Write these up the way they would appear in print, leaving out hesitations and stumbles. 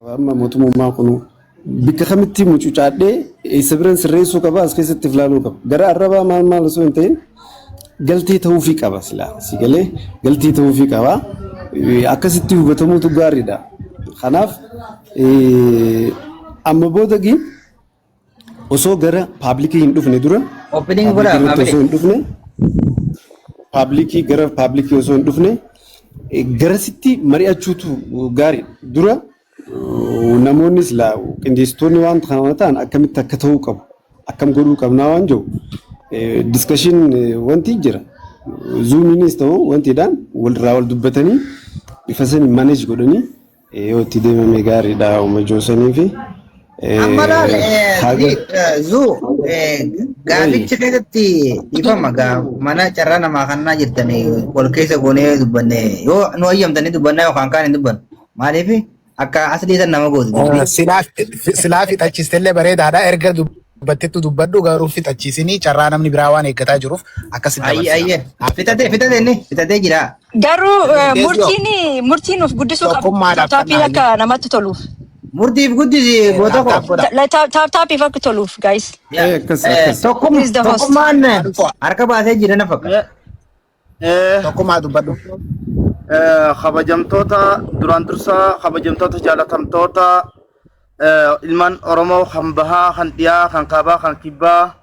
Amma mootummaa kunu bikka kamitti mucucaadhee sabran sirreessuu qaba as keessatti filaaluu qaba. Gara arrabaa maal osoo hin ta'in galtee ta'uufii qaba silaa si galee galtee ta'uufii qaba. Akkasitti hubatamuutu gaariidha. Kanaaf amma boodagi osoo gara paablikii hin dhufne dura opening godha osoo hin dhufne paablikii gara paablikii osoo hin dhufne garasitti mari'achuutu gaarii dura namoonni silaa qindeessitoonni waan kana ta'an akkamitti akka ta'uu qabu akkam godhuu qabnaa waan jiru discussion wanti jira zoomiinis ta'u wantiidhaan walirraa wal dubbatanii bifa sanii manage godhanii yoo itti deemame gaariidha uuma joosanii fi Ammalal zoo gaafichi keessatti ifama mana carraa namaa kannaa jirtanii wal keessa goonee dubbanne yoo nu ayyamtanii dubbannaa yookaan kaan hin dubbannu maaliif akka asli san nama gooti. Silaa fixachiistellee bareedaadha erga dubbatteettu dubbadhu garuu fixachiisinii carraa namni biraa waan eeggataa jiruuf akkasitti dabarsa. Ayye fitatee jira. Garuu murtiin of guddisuu qaba. Taappiin akka namatti toluuf. Murtiif guddisi goota koo. Taappiif akka toluuf guys. Tokkummaan harka baasee jira na fakkaata. Tokkummaa dubbadhu. Kabajamtoota duraan dursaa kabajamtoota jaalatamtoota ilmaan Oromoo kan bahaa kan dhiyaa kan kaabaa kan kibbaa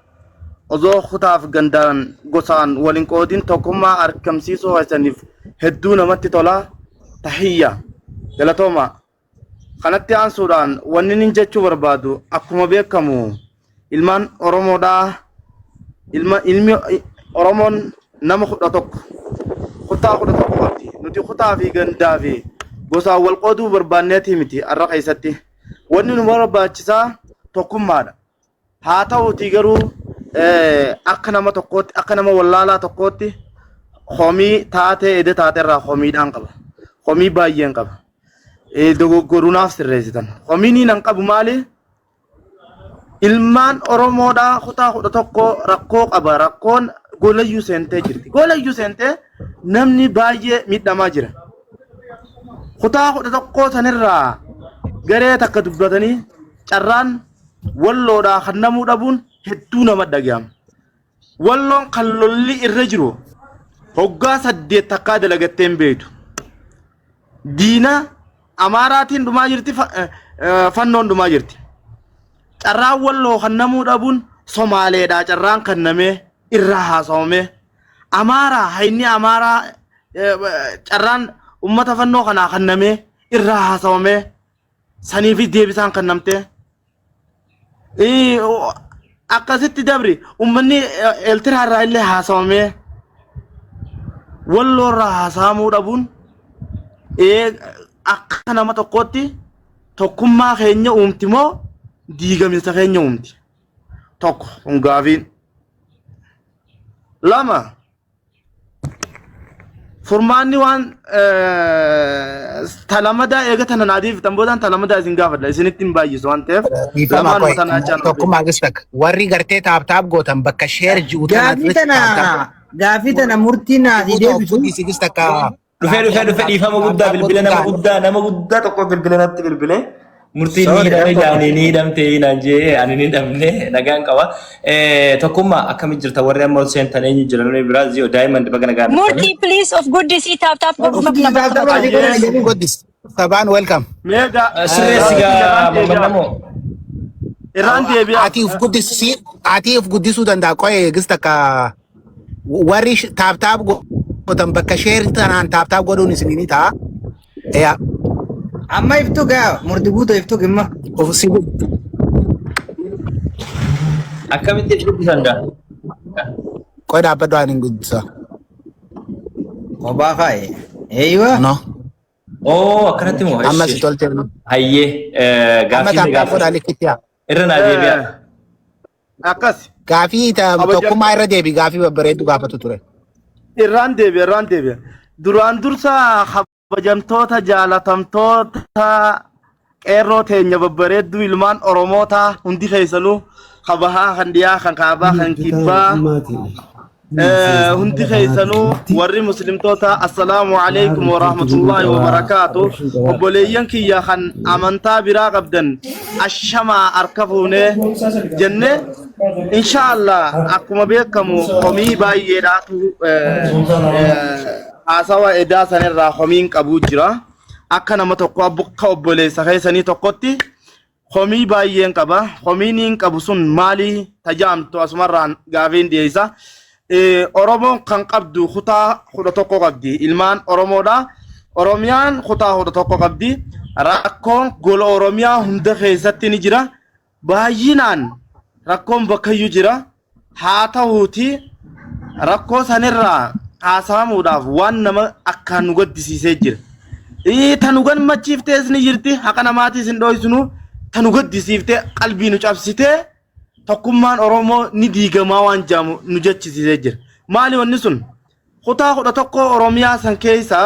osoo kutaaf gandaan gosaan waliin qoodin tokkummaa argamsiisuu haysaniif hedduu namatti tola tahiyya galatooma kanatti aansuudhaan wanni nin jechuu barbaadu akkuma beekamu ilmaan Oromoodhaa ilmi Oromoon nama 11 kutaa 11 qabdi nuti kutaa fi gandaa fi gosaan wal qooduu barbaanneeti miti arra keessatti wanni nu barbaachisaa tokkummaadha haa ta'uutii garuu akka nama tokkootti akka nama wallaalaa tokkootti homii taatee ede taateerraa homiidhaan qaba homii baay'een qaba dogoggoruunaaf sirreessitan homiin nan qabu maali ilmaan Oromoodhaa kutaa 11 rakkoo qaba rakkoon golayyuu seentee jirti golayyuu seentee namni baay'ee miidhamaa jira kutaa 11 sanirraa garee takka dubbatanii carraan walloodhaa kan namuu dhabuun hedduu nama dhaga'ama walloon kan lolli irra jiru hoggaa 8 takkaa dalagatteen beektu diina amaaraatiin dhumaa jirti fannoon dhumaa jirti carraan walloo kan namuu dhabuun somaaleedhaa carraan kan namee irraa haasawame amaaraa hayni amaaraa carraan ummata fannoo kanaa kan namee irraa haasawame saniifi deebisaan kan namte akkasitti dabri ummanni eeltiraarraa illee haasawame walloorraa haasaamuu dhabuun akka nama tokkootti tokkummaa keenya uumti moo diigaminsa keenya uumti tokko hungaafiin lama furmaanni waan talamada eegatan naadiif tamboodan talamada isin gaafadha isinitti hin baay'isu waan ta'eef lamaan matanaa caan tokkummaa gistak warri gartee taaptaap gootan bakka sheer ji'uutan gaafii tana murtiin naadii deebisu gistakka dhufee dhiifama guddaa bilbile nama guddaa tokko bilbile natti bilbile murtiin ni hidhamte naan jee ani ni hidhamne nagaan qaba tokkummaa akkamitti jirta warri amma seentan eenyu jiran biraa zio diamond baga nagaan Murtii please of goodness taap goddis sabaan welcome meega sirreessigaa mamannamo irraan deebi'a ati of guddisuu danda'a qo'ee gistakka warri taaptaap gootan bakka sheer tanaan taaptaap godhuun isinii ta'a yaa amma iftu gaa murti guutuu iftu gimma akkamitti dubbisan daa qo'ee dhaabbadhu ani hin guddisa kophaa kaaye eeyyiwa no akkanatti moo amma si tolte hayyee amma taaptaap godhaa likkitti yaa irra naa deebi'a akkas gaafii tokkummaa irra deebi gaafii babbareeddu gaafatu ture irraan deebi'a duraan dursa kabajamtoota jaalatamtoota qeerroo teenya babbareedduu ilmaan Oromoota hundi keessanuu kabahaa kan dhiyaa kan kaabaa kan kibbaa هندي خيسانو وري مسلم توتا السلام عليكم ورحمة الله وبركاته وبوليين كي يا خن أمانتا براق أبدن الشمع أركفونه جنة إن شاء الله أكما بيكمو خمي باي يداتو أسوا إدا سنرى خمين كابوجرا أكنا متوقع بقى وبولي سخيساني توقتي خمي باي ينكبا خمينين كابوسون مالي تجام تو أسمران غافين ديسا Oromoon kan qabdu kutaa 11 qabdi ilmaan Oromoodha Oromiyaan kutaa 11 qabdi rakkoon gola Oromiyaa hunda keessatti ni jira baay'inaan rakkoon bakkayyuu jira haa ta'uuti rakkoo sanirraa haasamuudhaaf waan nama akkaan nu gaddisiisee jira tanu gammachiiftees ni jirti haqa namaatis hin dhoysinu tanu gaddisiiftee qalbii nu cabsitee tokkummaan Oromoo ni diigamaa waan jaamu nu jechisiisee jira maali wanni sun kutaa 11 Oromiyaa san keessa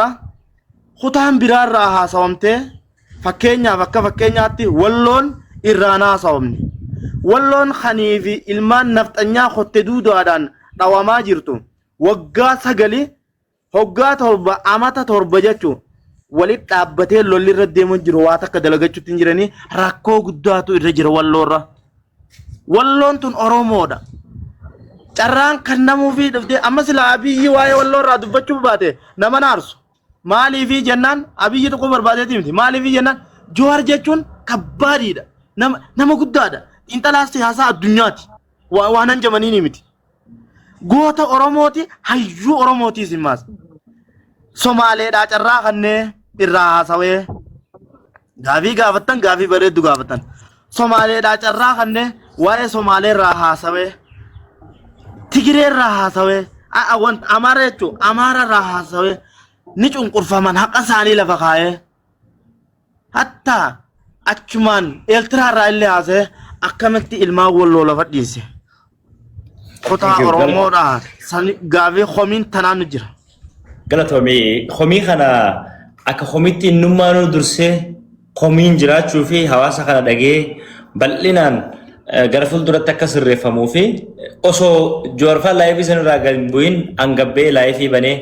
kutaan biraarraa haasawamtee fakkeenyaaf akka fakkeenyaatti walloon irraa haasawamne walloon khaniifi ilmaan nafxanyaa khotte duudaadhaan dhawamaa jirtu waggaa 9 hoggaa 7 amata 7 jechuun walitti dhaabbatee lolli irra deemuun jiru waa takka dalagachuutti hin jiranii rakkoo guddaatu irra jira walloorra walloon tun Oromoodha carraan kan namuufi dhufte amma sila abiyyi waa'ee walloorraa dubbachuu baate nama naarsu maaliifi jennaan abiyyi tokko barbaadeeti miti maaliifi jennaan Jowaar jechuun kabbaadhiidha nama guddaadha intalaas siyaasaa addunyaati waanan jamanii miti goota Oromooti hayyuu Oromootiis himaas Somaaleedhaa carraa kannee irraa haasawee gaafii gaafattan gaafii bareeddu gaafattan Somaaleedhaa carraa kannee waa'ee Somaaleerraa haasawee Tigireerraa haasawee Amaara jechuun Amaararraa haasawee ni cunqurfaman haqa isaanii lafa kaayee hatta achumaan Eertiraarraa illee haasawee akkamitti ilmaan walloo lafa dhiise kutaa Oromoodhaa gaafii komiin tanaan nu jira. Galatoomii komii kana akka komiitti innummaanuu dursee komiin jiraachuu fi hawaasa kana dhagee bal'inaan gara fuulduratti akka sirreeffamuu fi osoo Joorfaa laayifii sanirraa gad hin bu'in hangabbee laayifii banee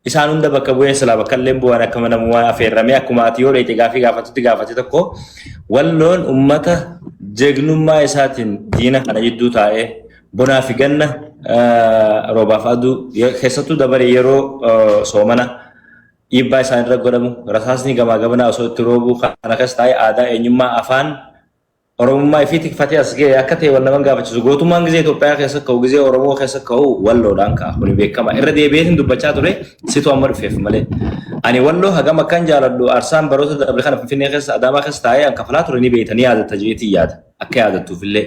isaan hunda bakka bu'ee silaa bakka illee bu'an akka namumaa affeerramee akkuma ati yoo dheete gaafii gaafatutti gaafate tokko walloon ummata jeegnummaa isaatiin diina kana jidduu taa'ee bonaa fi ganna roobaaf aduu keessattuu dabaree yeroo soomana dhiibbaa isaan irra godhamu rasaasni gamaa gabanaa osoo itti roobuu kan akkas taa'e aadaa eenyummaa afaan Oromummaa fi tikfatee as ga'e akka ta'e wal naman gaafachiisu gootummaan gizee Itoophiyaa keessa ka'u gizee Oromoo keessa ka'u walloodhaan ka'a kuni beekama irra deebi'eetiin dubbachaa ture situ amma dhufeef malee ani walloo hagam akkan jaaladhu arsaan baroota dabre kana Finfinnee keessa Adaamaa keessa taa'ee an kafalaa ture ni beeytanii yaadatta jeetii yaada akka yaadattuuf illee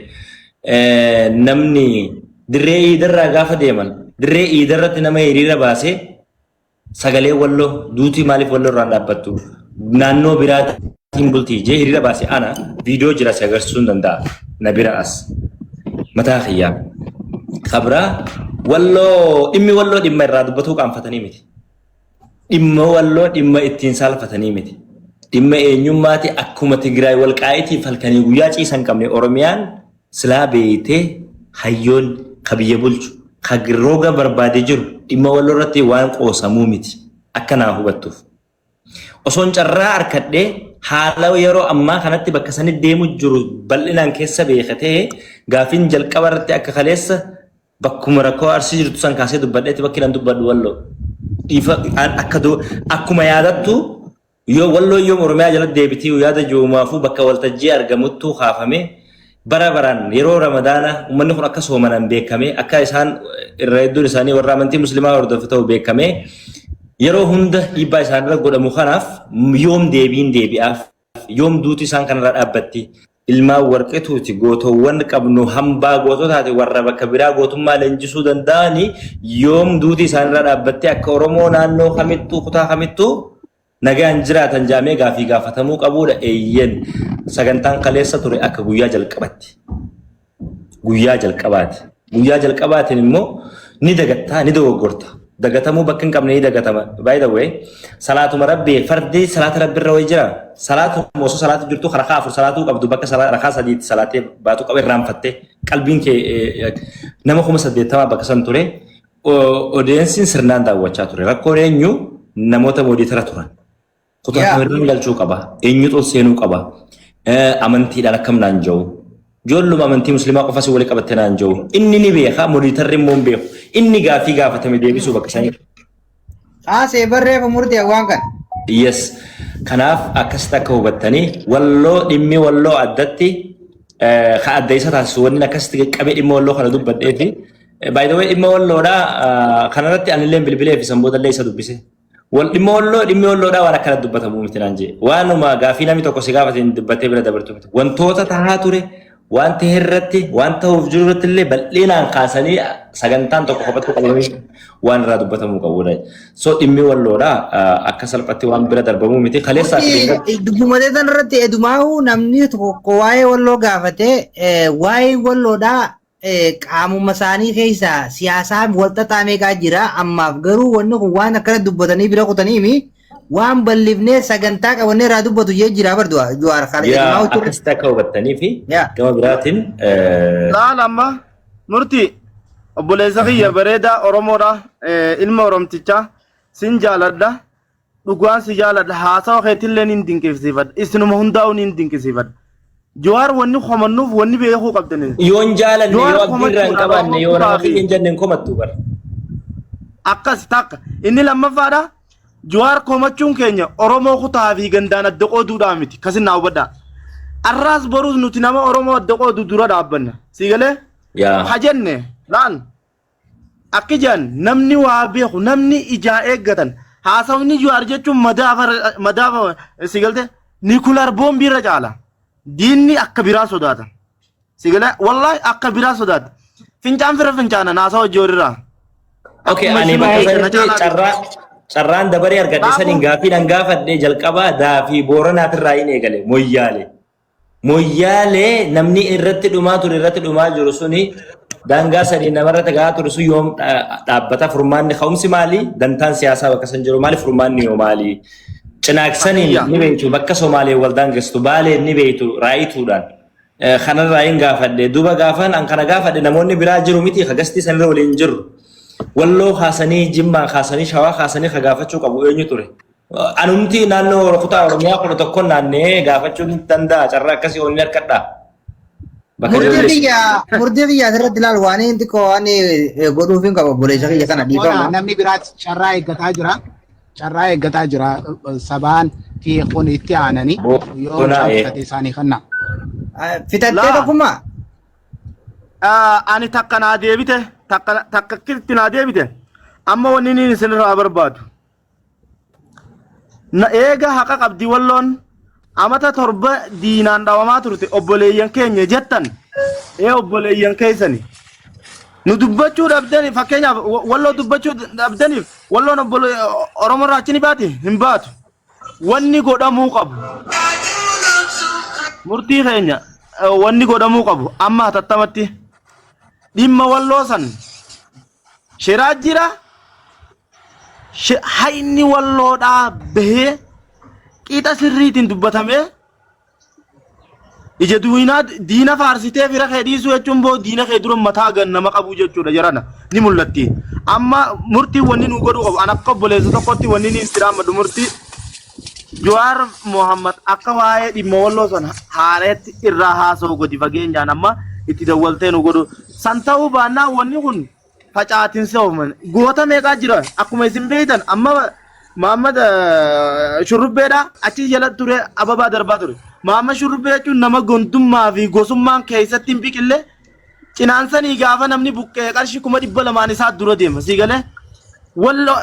namni dirree iidarraa gaafa deeman dirree iidarratti nama hiriira baasee sagalee walloo duutii maaliif walloo irraan dhaabbattu naannoo biraatti bultii jee hiriira baasee ana viidiyoo jira si agarsiisuu danda'a na bira as mataa xiyyaa kabraa walloo dhimmi walloo dhimma irraa dubbatuu qaanfatanii miti dhimma walloo dhimma ittiin saalfatanii miti dhimma eenyummaati akkuma Tigraay walqaa'iitiif halkanii guyyaa ciisan qabne Oromiyaan silaa beeytee hayyoon kabiyya bulchu kagirrooga barbaadee jiru dhimma walloo irratti waan qoosamuu miti akka naa hubattuuf osoon carraa arkadhee haala yeroo ammaa kanatti bakka sanii deemu jiru bal'inaan keessa beekatee gaafiin jalqaba irratti akka kaleessa bakkuma rakkoo arsii jirtu san kaasee dubbadheetti bakki nan dubbadhu walloo dhiifa akkuma yaadattu yoo walloo yoo Oromiyaa jala deebitii yaada joomaafuu bakka waltajjii argamuttu kaafame bara baraan yeroo Ramadaana uummanni kun akka soomanan beekame akka isaan irra hedduun isaanii warra amantii musliimaa hordofu ta'u beekame yeroo hunda dhiibbaa isaan irra godhamu kanaaf yoom deebiin deebi'aaf yoom duuti isaan kanarra dhaabbatti ilmaan warqetuuti gootowwan qabnu hambaa goototaati warra bakka biraa gootummaa leenjisuu danda'ani yoom duuti isaan irra dhaabbatti akka Oromoo naannoo kamittuu kutaa kamittuu nagaan jiraatan jaamee gaafii gaafatamuu qabuudha eeyyen sagantaan kaleessa ture akka guyyaa jalqabaatti guyyaa jalqabaatiin immoo ni dagattaa ni dogoggorta dagatamu bakka hin qabne ni dagatama by the way salaatuma rabbi fardi salaata rabbi irra way jira salaatu mooso salaatu jirtu haraka afur salaatu qabdu bakka rakaa sadiitti salaatee baatu qabe irraanfatte qalbiin kee nama kuma 80 bakka san ture Odeensiin sirnaan daawwachaa ture. Rakkoon eenyu namoota mooditara turan. Kutaa kamirraan galchuu qaba. Eenyutu seenuu qaba. Amantiidhaan akkam naan jiru. Ijoolluma amantii musliimaa qofas walii qabattee naan jiru. Inni ni beeka mooditarri immoo hin beeku. Inni gaafii gaafatame deebisuu bakka isaanii. Haasee barreeffa murtii waan kana. Yes. Kanaaf akkasitti akka hubattanii walloo dhimmi walloo addatti ka adda isa taasisu wanni akkasitti qabee dhimma walloo kana dubbadhee fi by the way dhimma walloodha kanarratti anillee bilbilee fi sanboodallee isa dubbise. Dhimma walloodha waan akkana dubbatamu miti naan jee. Waanuma gaafii namni tokko si gaafateen dubbattee bira dabartu miti. Wantoota tahaa ture wanta irratti wanta of jiru irratti illee bal'inaan kaasanii sagantaan tokko kophaatti qabamee waan irraa dubbatamuu qabudha. So dhimmi walloodha akka salphatti waan bira darbamuu miti. Kaleessaa fi dubbumatee tan irratti edumaahu namni tokko waa'ee walloo gaafatee waa'ee walloodha qaamuma isaanii keessa siyaasaan walxaxaa meeqaa jira ammaaf garuu wanni kun waan akkana dubbatanii bira kutaniimi waan bal'ifnee sagantaa qabannee irraa dubbatu jee jira bardu Jawaar Khaalid edumaahu ture. Akkasitti akka hubattanii fi gama biraatiin laal amma murtii obboleessa kiyya bareedaa Oromoodha ilma Oromtichaa sin jaaladha dhugaan si jaaladha haasawa keetillee nin dinqisiifadha isinuma hundaa'u nin dinqisiifadha. Jawaar wanni qomannuuf wanni beekuu qabdanii. Yoon jaalanne yoo abdiirraa hin qabaanne yoo nama kiyya hin jenne hin komattu bara. Akkas takka inni lammaffaadha. Jawaar komachuun keenya Oromoo kutaa fi gandaan adda qooduudhaa miti kasin naa hubadhaa. Arraas boruus nuti nama Oromoo adda qoodu dura dhaabbanna. Siigalee? Hajenne laal akka jaan namni waa beeku namni ijaa eeggatan haasawni Jawaar jechuun madaafa siigalte Nikular boombiirra caala. Diinni akka biraa sodaata. Siigalee wallahi akka biraa sodaata. Fincaan fira fincaana naasawa ijoolirraa. Okay, ani bakka carraan dabaree argadhe saniin gaafiidhaan gaafadhee jalqabaa daafii booranaatirraa hin eegale moyyaalee namni irratti dhumaa jiru suni daangaa sadii namarra tagaa ture sun yoom dhaabbata furmaanni ka'umsi maali dantaan siyaasaa bakka san jiru maali furmaanni yoo maali cinaaksaniin ni beektu bakka Somaalee wal daangestu baalee ni beektu raayituudhaan kanarraa hin gaafadhe duba gaafan an kana gaafadhe namoonni biraa jiru miti hagastii sanirra waliin jiru. Walloo haasanii jimmaa haasanii shawaa haasanii gaafachuu qabu eenyu ture. Anumti naannoo kutaa Oromiyaa kudha tokkoon naannee gaafachuun danda'a carraa akkasii onni harkadhaa. Murtii biyyaa asirratti ilaal waan inni xiqqoo waan godhuuf hin qabu obboleessa kiyya kana dhiifama. Namni biraatti carraa eeggataa jira sabaan fi kun itti aananii yoo fixate isaanii kanna. Fitattee tokkummaa? Ani takka naa deebite takka kirti naa deebite amma wanni inni isinirraa barbaadu. Na eega haqa qabdi walloon amata torba diinaan dhawamaa turte obboleeyyan keenya jettan obboleeyyan keessani. Nu dubbachuu dhabdaniif fakkeenyaaf walloo dubbachuu dhabdaniif walloon Oromoo irraa achi ni baati hin baatu. Wanni godhamuu qabu. Murtii keenya wanni godhamuu qabu amma hatattamatti. Dhimma walloo san shiraa jira hayni walloodhaa bahee qixa sirriitiin dubbatamee ija diina faarsitee fira kee dhiisuu jechuun boo diina kee dura mataa gannama qabu jechuudha jarana ni mul'atti. Amma murtii wanni nu godhu qabu an akka obboleessa tokkotti wanni ni itti raammadhu murtii Jawaar Mohammad akka waa'ee dhimma walloo san haareetti irraa haasa'u gadi fageenyaan amma itti dawwaltee nu godhu. San ta'uu baannaa wanni kun facaatinsa uuman goota meeqaa jira akkuma isin beektan amma Muhammad Shurrubbeedha achi jala ture ababaa darbaa ture. Muhammad Shurrubbee jechuun nama gondummaa fi gosummaan keessatti hin biqille cinaansanii gaafa namni buqqee qarshii 200 isaa dura deema siigalee walloo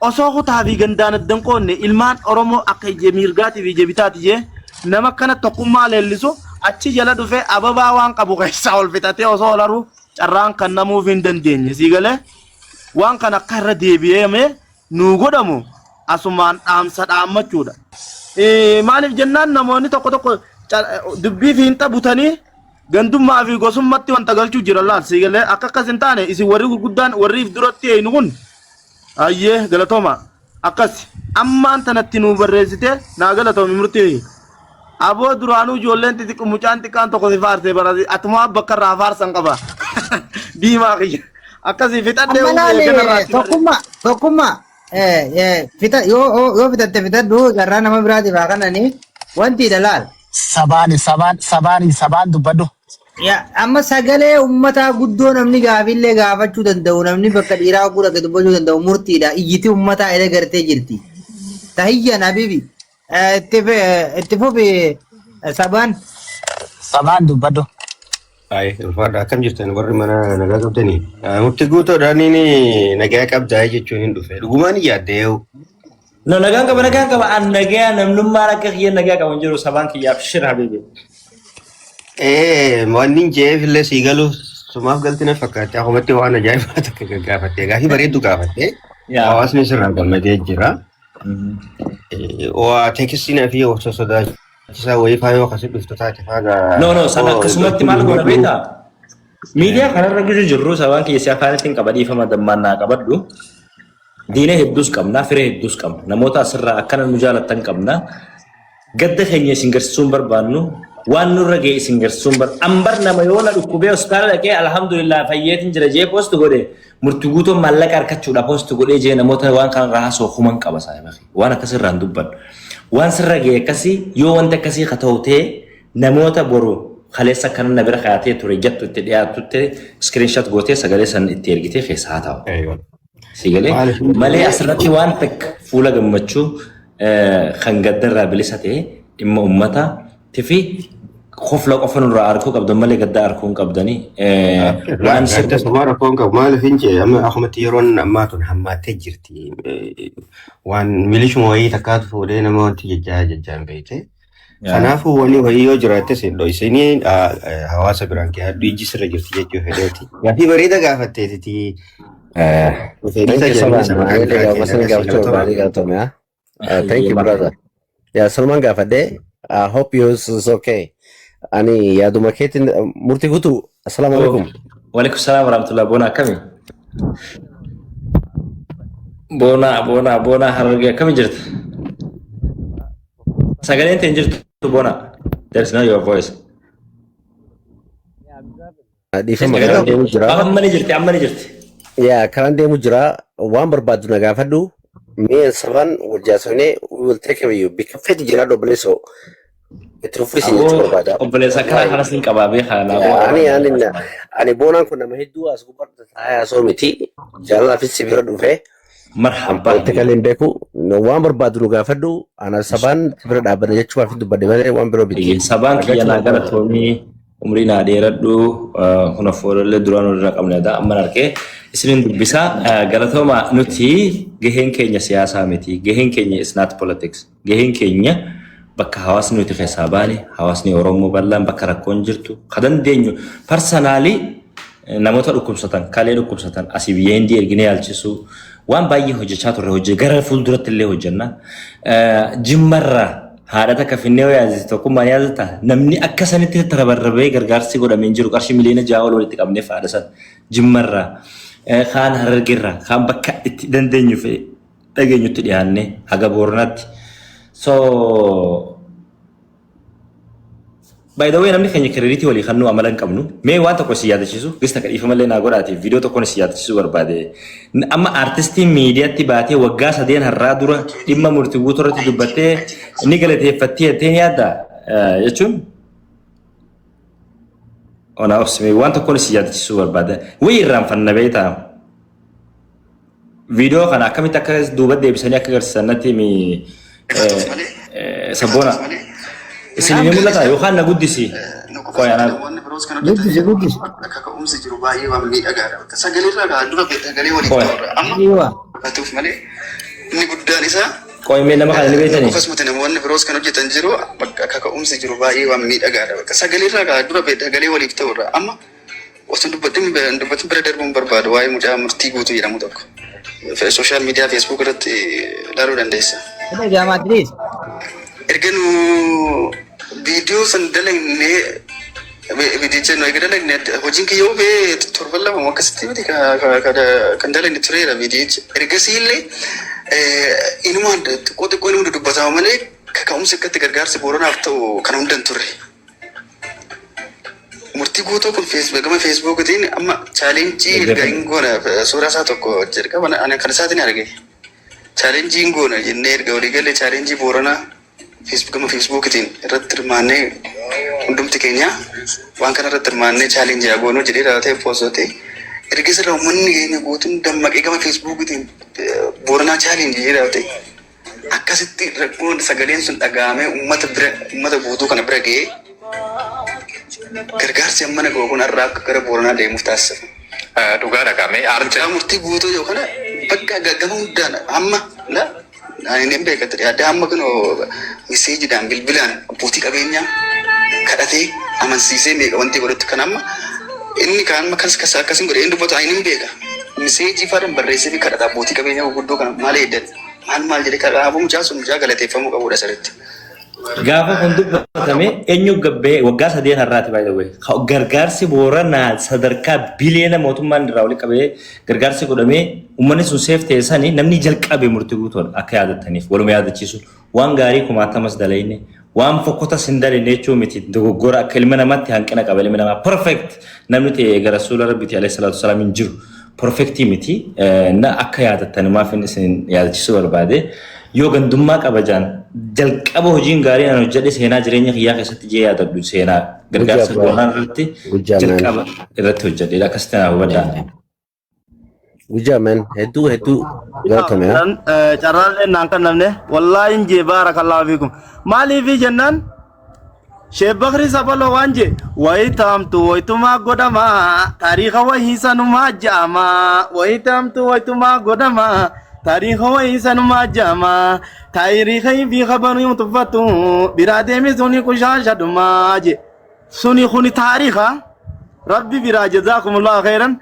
osoo kutaa fi gandaan addan qoonne ilmaan Oromoo akka mirgaatii fi jebitaati jee nama kana tokkummaa leellisu achi jala dhufee ababaa waan qabu keessaa ol fixatee osoo olaru carraan kan namuuf hin dandeenye siigalee waan kan akka irra deebi'ee nu godhamu asumaan dhaamsa dhaammachuudha. Maaliif jennaan namoonni tokko dubbii fi hin taphatanii gandummaa fi gosummatti wanta galchuu jira laal siigalee akka akkas hin taane isin warri gurguddaan warriif duratti eenyu kun ayyee galatooma akkas ammaan tanatti nu barreessite naa galatoomi murtii. Aboo duraanuu ijoolleen xixiqqoo mucaan xiqqaan tokko si faarsee barate atuma bakka irraa faarsan qaba. Diimaa kiyya akkasii fixadhee Ammalaalee tokkummaa yoo fitatte fitadhu carraa nama biraatiif haa kannanii wanti dalaal. Sabaan dubbadhu. Amma sagalee uummataa guddoo namni gaafillee gaafachuu danda'u namni bakka dhiiraa oguu dhaqe dubbachuu danda'u murtiidha. Iyyiti uummataa ila gartee jirti. Tahiyyan habibi itti fufi Sabaan dubbadhu. Ay, ulfaadha akkam jirtan warri mana nagaa qabdanii. Murtii guutuudhaan inni nagaa qabdaa jechuun hin dhufe. Dhugumaan yaaddee No nagaan qaba an nagaa namnummaan akka kiyyeen nagaa qaban jiru sabaan kiyyaaf shir habibi. Wanni jeef illee sii galu sumaaf galti na fakkaate akkumatti waan ajaa'ibaa takka gaggaafattee gaafii bareeddu gaafattee hawaasni sirraa gammadee jira. Waa teekistiin fi osoo sodaachisaa wayii faayoo akkasii dhuftu taate faagaa. No sana akkasumatti maal goona beektaa? Miidiyaa kanarra gidduu jirru sabaan kiyya siyaa kaanitiin qaba dhiifama dammannaa qabadhu. Diinee hedduus qabna, firee hedduus qabna. Namoota asirraa akkana nu jaalattan qabna. Gadda keenya isin garsiisuun barbaannu. Waan nurra ga'e isin garsiisuun ambar nama yoo na dhukkubee hospitaala dhaqee alhamdulillah fayyeetiin jira jee poost godhe murtii guutuun maallaqa harkachuudha poost godhee jee namoota waan kanarraa haasoo kuman qaba saayimaa waan akkasirraan dubbadhu. Waan sirra ga'e akkasii yoo wanti akkasii ka ta'u ta'e namoota boru kaleessa akkana na bira kaayatee ture jattu itti dhiyaatutti iskiriinshaat gootee sagalee san itti ergitee keessa haa ta'u. Sigalee malee asirratti waan takka fuula gammachuu kan gaddarraa bilisa ta'e dhimma uummataa tifi qofla qofa nurraa arkuu qabdan malee gaddaa arkuu hin qabdanii. Waan sirda sumaa rakkoon qabu maaliif hin jee amma akkumatti yeroon ammaa tun hammaattee jirti. Waan milishuma wayii takkaatu fuudhee nama wanti jechaan beekte. Kanaafuu wanni wayii yoo jiraatte seddoo isinii hawaasa biraan kee ijji sirra jirti jechuu fedheeti. Gaafii bareeda gaafatteeti. Thank you so much. Thank you, brother. Yeah, Salman Gafade. I hope yours is okay. Ani yaaduma keetiin murtii guutuu. Assalamu alaikum. Waalaikum salaam warahmatullahi bona akkami? Bona harargee akkami jirta? Sagaleen ta'in jirtu bona. There's no your voice. Dhiifama karaa deemu jira. Amma ni jirti. Yeah, karaa deemu jira. Waan barbaadu na gaafadhu. Me and Saban will just we will take care of you. Because feti jira double so. It's free signature barbaada. Obboleessa kana kanas ni qabaabee kana. Ani boonaan kun nama hedduu as gubbaatti taa'aa soo miti. Jaalala fi sibira dhufee. Marhaba. Itti kaliin beeku waan barbaadu nu gaafadhu. Ana Sabaan sibira dhaabbata jechuudha fi dubbadde malee waan biroo biti. Sabaan kiyya naa gara toomii umrii naa dheeradhu kuna foolollee duraan irraa qabneedha amma narkee isiniin dubbisaa galatooma nuti gaheen keenya siyaasaa miti gaheen keenya is not politics gaheen keenya bakka hawaasni nuti keessaa baane hawaasni Oromoo bal'aan bakka rakkoon jirtu ka dandeenyu parsanaalii namoota dhukkubsatan kalee dhukkubsatan asii biyya hindii erginee yaalchisuu waan baay'ee hojjechaa turre hojii gara fuulduratti illee hojjenna jimmarraa haadha takka finnee yaazite tokkummaan yaazata namni akka sanitti tarabarrabee gargaarsi godhameen jiru qarshii miliyoona 6 ol walitti qabnee haadha san jimmarraa kaan harargeerraa kaan bakka itti dandeenyu fi dhageenyutti dhiyaannee haga Booranaatti so by the way namni keenya credit walii kannuu amalan qabnu mee waan tokko si yaadachiisu gista ka dhiifa malee naa godhaati video tokko si yaadachiisu barbaade amma artistii miidiyaatti baatee waggaa 3 har'aa dura dhimma murtii guutuu irratti dubbattee ni galateeffattee jettee yaadda jechuun ona obsime waan tokko si yaadachiisu barbaade wayii irraanfanna beektaa video kana akkamitti akka duuba deebisanii akka agarsiisan natti mi sabboona Isini mulata yookaan na guddisi. Qoyaana. Guddisi. Akka ka'umsi jiru baay'ee waan miidhagaadha. Sagalee irraa dura sagalee waliin ta'udha. Amma batuuf malee inni guddaan isaa qoyimee nama kana ni beekani. Akkasumas namoonni biroos kan hojjetan jiru akka ka'umsi jiru baay'ee waan miidhagaadha. Sagalee irraa dura sagalee waliif ta'udha. Amma osoo dubbatin bira darbuun barbaadu waa'ee mucaa murtii guutuu jedhamu tokko. Sooshaal miidiyaa feesbuuk irratti ilaaluu dandeessa. Erganu video san dalagne video no dalagne hojin ki yobe torballa mo akasti miti kan dalagne turera video ergasile inuma qote ko inuma dubbata male ka umse kat gargarsi borona afto kan hundan turre murtii guutuu kun gama feesbuukitiin amma chaalenjii erga hin goona suuraa isaa tokko jalqaba kan isaatiin arge chaalenjii hin goona jennee erga walii galee chaalenjii booranaa gama feesbuukitiin irratti hirmaannee hundumti keenya waan kana irratti hirmaannee chaalenjii haa goonuu jedhee dhalatee poosotee erga sirraa uummanni keenya guutuun dammaqee gama feesbuukitiin booranaa chaalenjii jedhamte akkasitti rakkoon sagaleen sun dhaga'amee uummata guutuu kana bira ga'ee gargaarsi amma nagoo kun har'a akka gara booranaa deemuuf taasifamu. Dhugaa dhaqamee argaa murtii guutuu yookaan bakka gaggama hundaan amma ani hin beekatu adda amma kun miseejiidhaan bilbilaan abbootii qabeenyaa kadhatee amansiisee meeqa wanti godhatu kan amma inni kaan akkas akkasiin godhee inni dubbatu ani hin beeka miseejii faadhaan barreessee fi kadhata abbootii qabeenyaa gurguddoo kana maal eeddan maal jedhee kadhaa mucaa sun mucaa galateeffamuu qabudha sirriitti. Gaafa kun dubbatame eenyu gabbee waggaa 3 har'aati by the way. Gargaarsi booranaa sadarkaa biliyoona mootummaan irraa walitti qabee gargaarsi godhamee uummanni sun seef ta'esanii namni jalqabe murtii guutuun akka yaadataniif waluma yaadachiisu waan gaarii kumaatamas dalayne waan fokkota sindalee jechuun miti dogoggora akka ilma namaatti hanqina qaba ilma namaa perfect namni ta'e gara rasuula rabbiiti alayhi salaatu wasalaam hin jiru perfecti miti na akka yaadatan maaf isin yaadachiisuu barbaade yoo gandummaa qabajaan jalqaba hojiin gaarii aan hojjedhe seenaa jireenya kiyyaa keessatti jee yaadadhu seenaa gargaarsa boonaan irratti jalqaba irratti hojjedhe akkasitti naa hubadhaan. Gujaman hedduu galatame carraalee naan kan namne wallaahi injee baarakallahu fiikum maaliif jennaan Sheikh Bakri Sabalo wanje waitamtu waituma godama taariikha wahiisanumaa jaama waitamtu waituma godama taariikha wahiisanumaa jaama taariikha fi khabaru yutfatu biraademi suni kushaashadhumaa je suni kuni taariikha rabbi biraa jazakumullahu khairan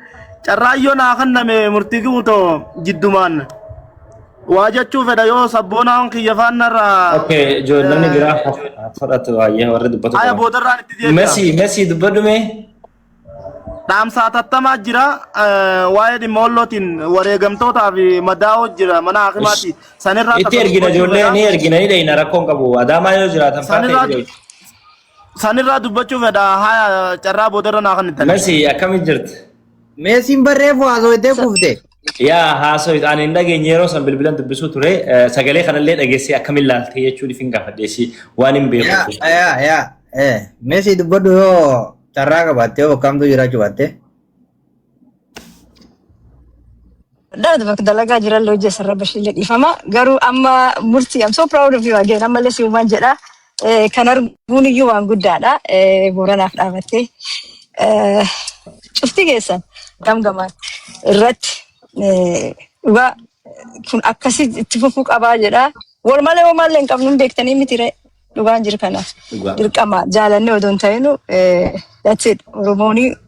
carraayyo naa kanname murtii guuto jiddumaan waajachuu fedha yoo sabboonaan kiyya faannarraa okay jo namni biraa fudhatu waayee warra dubbatu aya boodarraan itti jecha Messi dubbadhume dhaamsaa tattamaa jira waa'ee dhimma hollootiin wareegamtootaa fi madaa'oo jira mana hakimaati sanirraa itti ergina ijoollee ni ergina ni dheeyna rakkoon qabu adaamaa yoo jiraatan faate sanirraa dubbachuu fedha haya carraa boodarra naa kan itti Messi akkamitti jirti Meesiin barreeffu haasoo itti kufte. yaa haasoo ani hin dhageenye yeroo san bilbilan dubbisuu ture sagalee kanallee dhageessee akkamiin laaltee jechuun ifin gaafadheesi waan hin beeku. Meesii dubbadhu yoo carraa qabaatte yoo bakkamtu jiraachuu baatte. Dada bakka dalagaa jiran loo hojii sarara bashillee dhiifama. Garuu amma murtii I'm so proud of you again ammallee si uumaan jedha. Kan arguun iyyuu waan guddaadha. Booranaaf dhaabattee. Cufti keessan gamgamaan irratti dhugaa kun akkasii itti fufuu qabaa jedha. Walumalee hin qabnu beektanii miti dhugaan jiru kanaaf. Dirqama jaalannee odoo hin ta'inu that's it.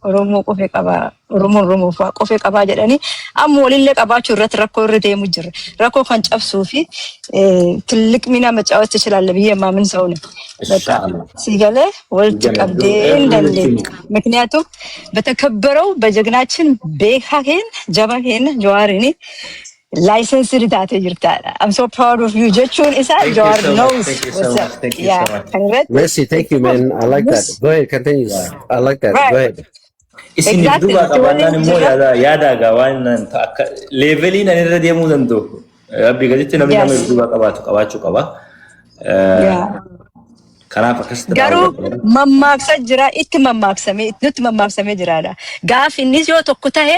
Oromoo qofee qabaa. Oromoo qofee qabaa jedhanii amma walillee qabaachuu irratti rakkoo irra deemu jirra. Rakkoo kan cabsuu fi ትልቅ ሚና መጫወት ትችላለህ ብዬ ማምን ሰው ነኝ። በቃ ሲገለ ወልድ ቀብዴ እንደሌ ምክንያቱም በተከበረው በጀግናችን ቤካኬን ጀባኬን ጀዋሪኒ ላይሰንስ ሪታቴ ጅርታላ I'm so proud of you ጀቹን ኢሳ ጀዋር knows what's up. Yeah. Messi, thank you man. I like that. Go ahead, continue. I like that. Go ahead. Isin duba qabaatan immoo yaada waan akka leeveliin ani irra deemuu danda'u. Abbi gaditti namni nama duba qabaachuu qaba. Kanaaf akkasitti garuu mammaaksa jira itti mammaaksamee jiraadha. Gaaf innis yoo tokko ta'e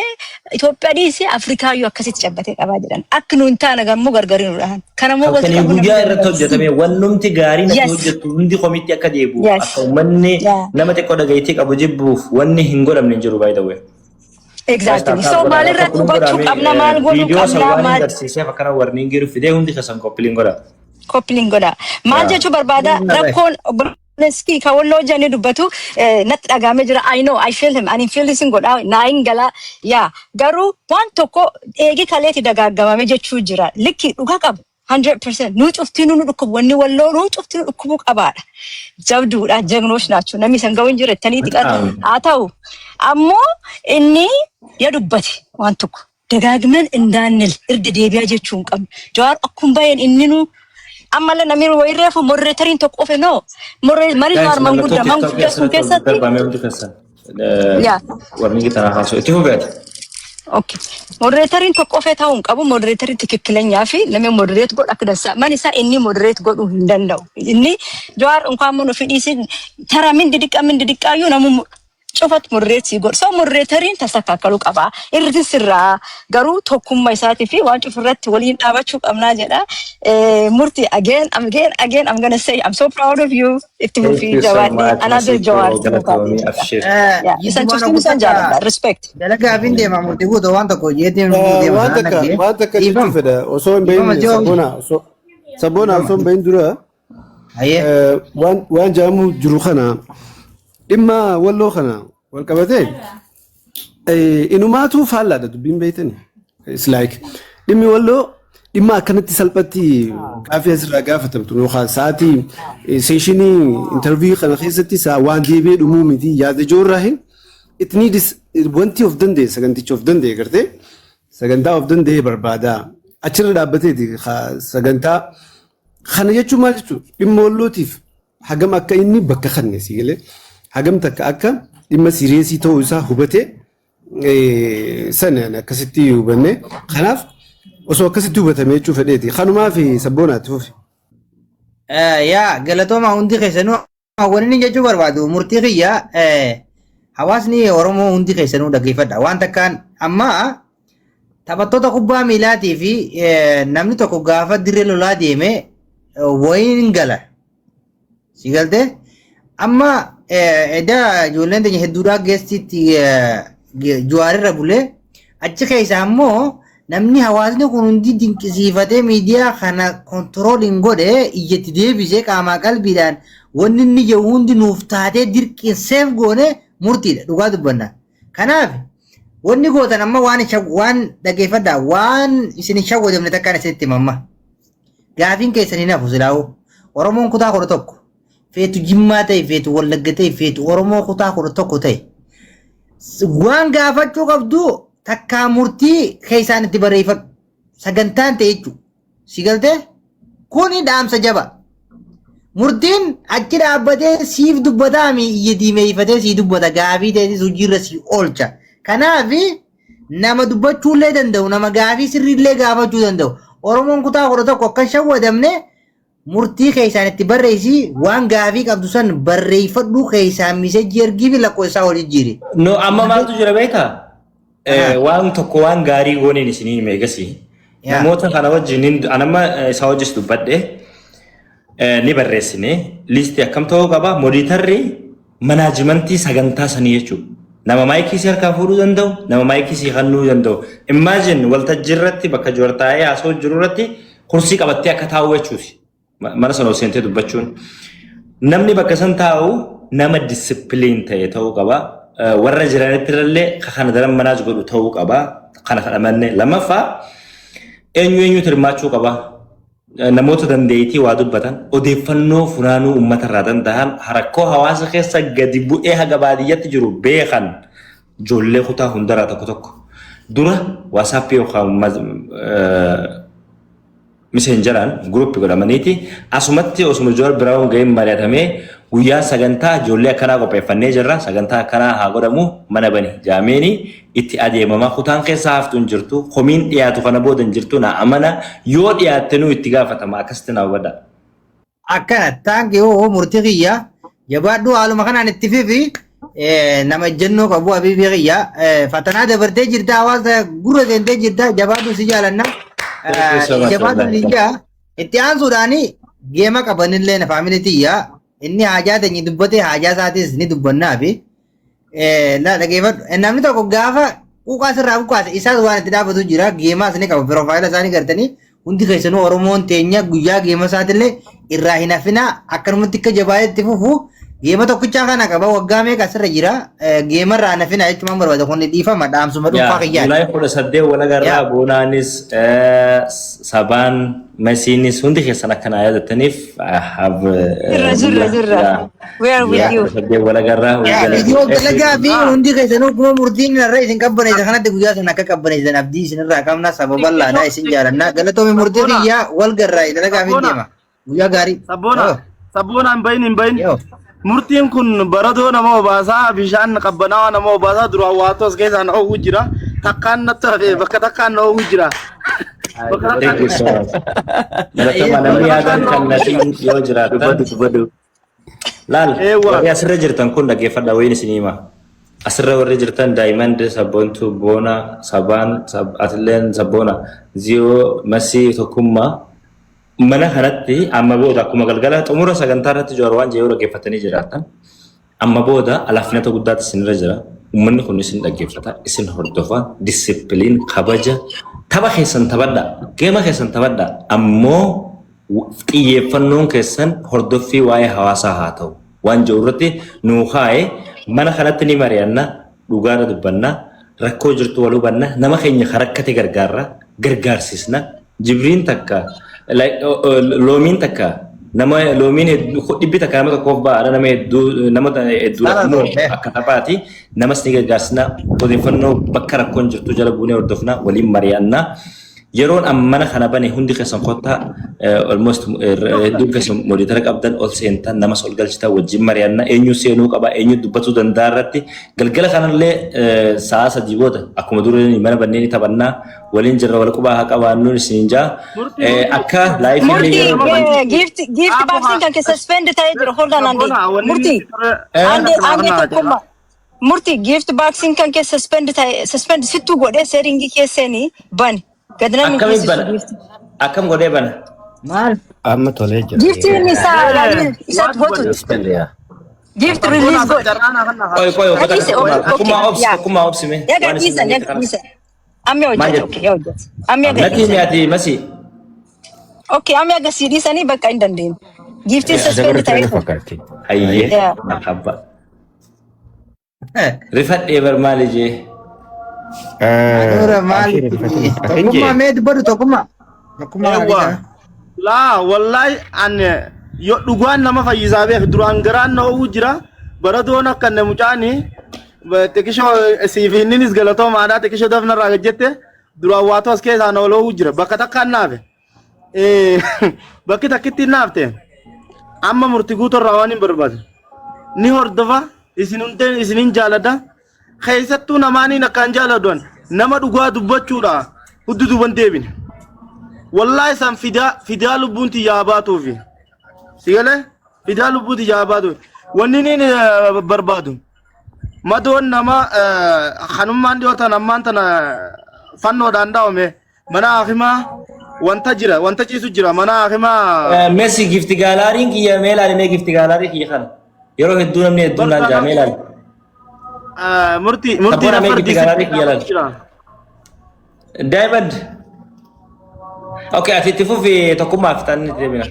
Itoophiyaadhis Afrikaayyuu akkasitti cabbatee qabaa jedhan. Akka nuun taana gammoo gargari nu dhahan. Kanammoo walitti qabu. Guyyaa irratti hojjetame wannumti gaarii natti hojjetu hundi komitti akka deebi'u akka uummanni nama xiqqoo dhaga'itii qabu jibbuuf wanni hin godhamne hin jiru by the way. Exactly. So maalirratti hubachuu qabna maal godhuu qabna maal darsiisee akkana warning jiru fidee hundi kasan koppiliin godha. Koppiliin godha. Maal jechuu barbaada rakkoon Obboleessi kawalloo janii dubbatu natti dhagaamee jira. I know I feel him and I feel this godha naayin gala yaa garuu waan tokko eegi kaleeti dagaaggamame jechuu jira. Likki dhugaa qabu 100% nu cuftii nu dhukkubu wanni walloo nu cuftii nu dhukkubu qabaadha. Jabduudha jagnoosh naachuu namni san gawin jira tanii xiqqaatu haa ta'u ammoo inni yaa dubbate waan tokko dagaagman indaanil irdi deebi'aa jechuun qabnu. Jawaar akkuma baay'een inni nu amma le namir wayre fo moderator to qofe no mari mar mangudda sun keessatti ya warni kita haso itu bet okay moderator to qofe taun qabu moderator tikክለኛ fi namni moderate god akdasa man isa inni moderate godu hindandaw inni jawar እንኳን ምን ፍዲሲ ተራ ምን ድድቃዩ namu ጮፈት moderate ሲጎድ ሰው moderatorን ተስተካከሉ ቀባ እርትን ስራ ገሩ ቶኩማ ይሳት ፊ ዋንጭ ፍረት ወሊን ዳባቹ ቀምና ጀዳ ሙርቲ again I'm going to say I'm so proud of you Iftimufi Jawadi another Jawad yeah isan jala respect dalaga binde mamurti go do wanta ko yede wanta ka tifada oso ben sabona so ben dura aye wan jamu jurukhana إما والله خنا والكبتين إنه ما تو فعلا ده بين بيتني it's like إمي والله إما كانت سلبتي كافية سرقة كافة تمتنو خاصاتي سيشني interview خنا خيستي سا وان دي بيد أمومي دي ياد جور راهن it needs one of them day second of them day करते second of them day بربادا أشر دابتي دي second خنا يجوا ما يجوا إما والله تيف حاجة ما كإني بكخني سيله hagam takka akka dhimma siriyeesii ta'uu isaa hubate sana akkasitti hubanne kanaaf osoo akkasitti hubatamee jechuu fedheeti kanumaa fi sabboonaatti fufi yaa galatooma hundi keessanuu wanni jechuu barbaadu murtii kiyya hawaasni oromoo hundi keessanuu dhaggeeffadha waan takkaan amma taphattoota kubbaa miilaatii fi namni tokko gaafa dirree lolaa deeme wayiin gala si galte amma eda ijoolleen teenya hedduudhaa geessitti juwaarira bulee achi keessa ammoo namni hawaasni kun hundi dinqisiifatee miidiyaa kana kontirooliin godhe iyyatti deebisee qaamaa qalbiidhaan wanni inni jedhu hundi nuuf taatee dirqiin seef goone murtiidha dhugaa dubbanna. Kanaaf wanni gootan amma waan dhaggeeffadhaa waan isin shawwadamne takkaan isinitti mamma. Gaafiin keessan hin hafu silaa'u Oromoon kutaa kudha tokko. feetu jimmaa ta'e feetu wallagga ta'e feetu oromoo kutaa kudha tokko ta'e waan gaafachuu qabdu takkaa murtii keessaan itti barreeffadhu sagantaan ta'e jechuudha si galtee kuni dhaamsa jaba murtiin achi dhaabbatee siif dubbataa mi iyya diimeeffatee si dubbata gaafii ta'etis hojiirra si oolcha kanaaf nama dubbachuullee danda'u nama gaafii sirriillee gaafachuu danda'u oromoon kutaa kudha tokko akka shawwadamne murtii keessaan itti barreessi waan gaafii qabdu san barreeffadhu keessaan miseejii ergii fi lakkoofsaa waliin jiri. No amma maaltu jira beektaa? Waan tokko waan gaarii gooneen isinii meeqasi. Namoota kana wajjin anamma isaa wajjis dubbadhe ni barreessine liistii akkam ta'uu qaba mooditarri manaajimentii sagantaa sanii jechuudha. Nama maayikii si harkaa fuudhuu danda'u nama maayikii si hannuu danda'u. Imagine waltajjii irratti bakka joortaa'ee haasoo jiru irratti kursii qabattee akka taa'u jechuuti. Mana sana seentee dubbachuun namni bakka san taa'u nama disipiliin ta'e ta'uu qaba warra jiranitti illee kana daran manaaj godhu ta'uu qaba kana kadhamanne lamaffaa eenyu hirmaachuu qaba namoota dandeettii waa dubbatan odeeffannoo funaanuu uummata irraa danda'an rakkoo hawaasa keessa gadi bu'ee haga baadiyyaatti jiru beekan ijoollee kutaa hundaraa tokko dura waasappii yookaan messengeran grup godhamaniiti asumatti osuma joor biraawun ga'een mari'atamee guyyaa sagantaa ijoollee akkanaa qopheeffannee jirra sagantaa akkanaa haa godhamu mana bani jaameeni itti adeemama kutaan keessa haftuun jirtu komiin dhiyaatu kana boodan jirtu na amana yoo dhiyaatte nu itti gaafatama akkasitti na hubadha. Akkana taange hoo murtii kiyya jabaadhu haaluma kanaan itti fifi nama jennoo qabu abiibii kiyya fatanaa dabartee jirta hawaasa gurra seentee jirta jabaadhu si jaalanna. Jabaatu linjaa itti aansuudhaani geema qabanillee na faamiliitiyya inni haajaa ta'e dubbatee haajaa isaatis ni dubbannaa fi dhageeffadhu namni tokko gaafa quuqaa sirraa buqqaase isaas waan itti dhaabatu jira geemaas ni qaba piroofaayila isaanii gartanii hundi keessanuu oromoon teenya guyyaa geema isaatillee irraa hin hafinaa akkanumatti akka jabaayetti fufu geema tokkichaa kana qaba waggaa meeqa asirra jira geema irraa hafina jechuun barbaada kun dhiifama dhaamsuma dhuunfaa kiyyaa. Ulaa kudha saddeet walagarraa boonaanis sabaan masiinis hundi keessan akkana yaadattaniif jirra we are with you. Saddeet walagarraa viidiyoo dalagaa fi hundi keessanuu kuma murtiin irra isin qabbaneessa kanatti guyyaa sana akka qabbaneessan abdii isin irraa qabna sababa laadhaa isin jaalannaa galatoomi murtii kiyyaa wal garraa dalagaa fi deema. Guyyaa gaarii. Sabboona hin bahin. Yoo. Murtiin kun baradoo nama obaasaa bishaan qabbanaawaa nama obaasaa dura waatos keessaa na oowwu jira. Takkaan natti hafe bakka takkaan na oowwu jira. Namni yaadan kan natiin yoo jiraatan. Laal, warri asirra jirtan kun dhaggeeffadha wayiin isinii hima. Asirra warri jirtan Diamond, Sabboontuu, Boona, Sabaan, Atileen, Sabboona, Ziyoo, Masii, Tokkummaa. Mana kanatti amma booda akkuma galgala xumura sagantaa irratti jawar waan jedhu dhaggeeffatanii jiraatan. Amma booda alaafinata guddaatti isinirra jira. Uummanni kun isin dhaggeeffata, isin hordofa, disipiliin, kabaja, tapha keessan taphadha, geema keessan taphadha. Ammoo xiyyeeffannoon keessan hordoffii waa'ee hawaasaa haa ta'u. Waan jedhu irratti nuu kaa'ee mana kanatti ni mari'anna, dhugaadha dubbanna, rakkoo jirtu wal hubanna, nama keenya karakkate gargaarsisna. Jibriin takka loomiin takka nama loomiin dhibbi takka nama tokkoof ba'a nama hedduu akka taphaati namas ni gargaarsina odeeffannoo bakka rakkoon jirtu jala buunee hordofna waliin mari'annaa yeroon ammana kana bane hundi keessan kottaa almost hedduu keessan mooditara qabdan ol seentan namas ol galchitaa wajjin mari'annaa eenyu seenuu qaba eenyu dubbatuu danda'a irratti galgala kanallee sa'a sadii booda akkuma dureen mana banneen taphannaa waliin jirra wal qubaa haa qabaannuun isin jaa akka laayifii gift boxing kan keessa suspend ta'ee jira hold on ande ande tokkummaa murti gift boxing kan keessa suspend sittu godhee seeringi keessanii bani gadna min akkam godhee bana Maal? Amma tolee jira. gift ni isa votu gift release god koy kuma obsime ya ga bisa Ammi hojjeta okay hojjeta ammi nati miati masi okay ammi aga CD sani bakka hin dandeenye gift suspend ta'e ayye marhaba rifadhe bar malije Ora maal? Tokkummaa mee dubbatu tokkummaa. Tokkummaa. La wallahi an yo dhugaan nama fayyisaa beek duraan garaan na oowwu jira baradoon akka ne mucaani tekisho siifinninis galatoo maadaa tekisho dafna irraa gajjette duraan waatu as keessaa na oowwu jira bakka takkaan naafe bakki takkitti naafte amma murtii guutuu irraa waan hin barbaadu ni hordofa isinin jaalladha keessattuu namaaniin akkaan jaalladuun nama dhugaa dubbachuudha huddu duban deebine wallahi san fidaa lubbuun tiyyaa baatuufi sigale fidaa lubbuun tiyyaa baatuufi wanni niin barbaadu madoon nama hanummaan dhiyootan ammaan tana fannoodhaan dhaawame mana hakimaa wanta ciisu jira mana hakimaa Messi gifti gaalaariin kiyya meelaalimee gifti gaalaarii kiyya kana yeroo hedduu namni hedduun naan jaa meelaali murtii Sabboona mee gifti gaalarii kiyya laal Diamond Okay, ati itti fufi tokkummaaf ta'anii deebina.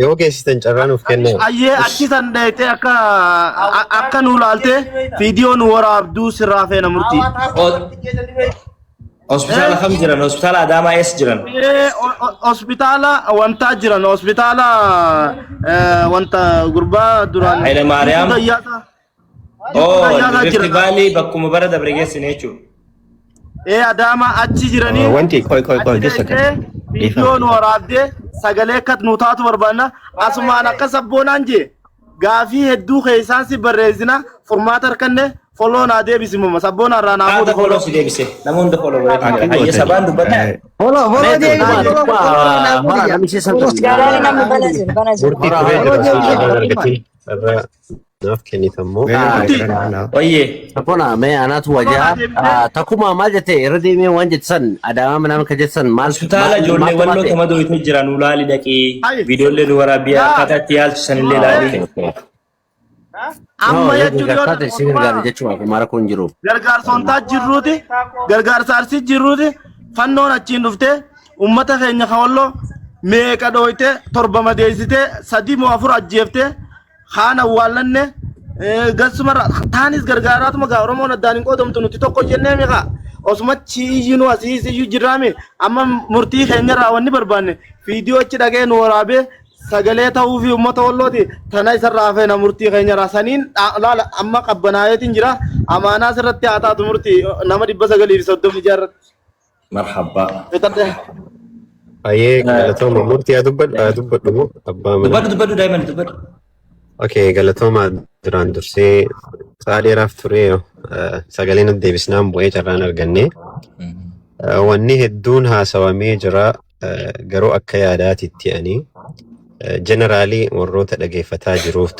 Yoo geessitan carraa nuuf kenna. Ayyee achi san dheeytee akka nu laalte viidiyoo nu waraabduu sirraa feena murtii. Hospitaala kam jiran? Hospitaala Adaamaa eessa jiran? Hospitaala wantaa jiran hospitaala wanta gurbaa duraan. Haile Maariyaam. Oh, Rift Valley bakkuma bara dabre geessine jechuudha. Adaamaa achi jiranii. Wanti koy geessa kan. Viidiyoo nu waraabdee sagalee akkat nu taatu barbaanna asumaan akka sabboonaan jee gaafii hedduu keessaan si barreessina furmaata harkanne foloo naa deebisimuma sabboona irraa naa fuudhu foloo si deebise nama hunda foloo godhate hayya sabaan dubbata Foloo Naaf kennitammoo. Oyyee. Sapona mee anaatu wajaa takuma maal jette irra deemee waan jettan Adaamaa manaan ka jettan maal hospitaala ijoollee walloo kama dooytu jiran ulaali dhaqee viidiyoolee nu waraabbiyaa akkaataa itti yaalchisan illee laali. Amma jechuudha kumaara kun jiru. Gargaarsoontaa gargaarsaarsi jirruuti fannoon achiin dhuftee uummata keenya kawalloo meeqa dhooyte torba madeessite sadii moo afur ajjeefte Khana wallanne gasumara taanis gargaaraatuma gaa Oromoon addaan hin qoodamtu nuti tokko jennee meeqa osuma chiiyinu asiisiyyuu jirraame amma murtii keenya raawwanni barbaanne viidiyoo achi dhagee nu waraabee sagalee ta'uu fi uummata wallooti tana isarraa hafeena murtii keenya raasaniin laala amma qabbanaayeetiin jira amaanaa sirratti haa taatu murtii nama 930 jaarratti. Marhaba. Aye, galatoma murti ya dubbad dubbadhu abbaa mana. Dubbadhu daa'iman dubbadhu. Okay, galatoma duraan dursee sa'a dheeraaf ture sagaleen deebisnaan bu'ee carraan arganne. Wanni hedduun haasawamee jira garuu akka yaadaatitti ani generaalii warroota dhageeffataa jiruuf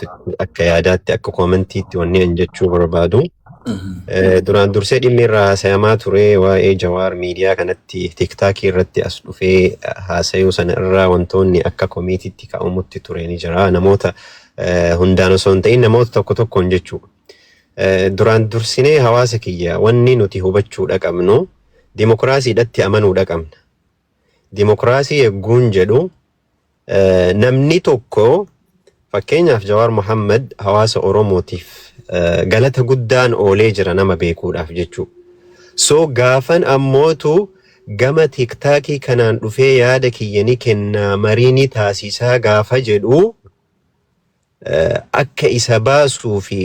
akka yaadaatti akka koomentiitti wanni an jechuu barbaadu. Duraan dursee dhimmi irraa haasayamaa ture waa'ee Jawaar miidiyaa kanatti tiktaakii irratti as dhufee haasayuu sana irraa wantoonni akka komiitiitti ka'amutti ture ni jira. Namoota hundaan osoo hin ta'in namoota tokko tokkoon jechuudha. Duraan dursinee hawaasa kiyya wanni nuti hubachuudha qabnu dimokiraasiidhatti amanuudha qabna. Dimokiraasii eegguun jedhu namni tokko fakkeenyaaf Jawaar Muhammad hawaasa Oromootiif galata guddaan oolee jira nama beekuudhaaf jechuudha. So gaafan ammootu gama tiktaakii kanaan dhufee yaada kiyyanii kennaa mariini taasisaa gaafa jedhu akka isa baasuu fi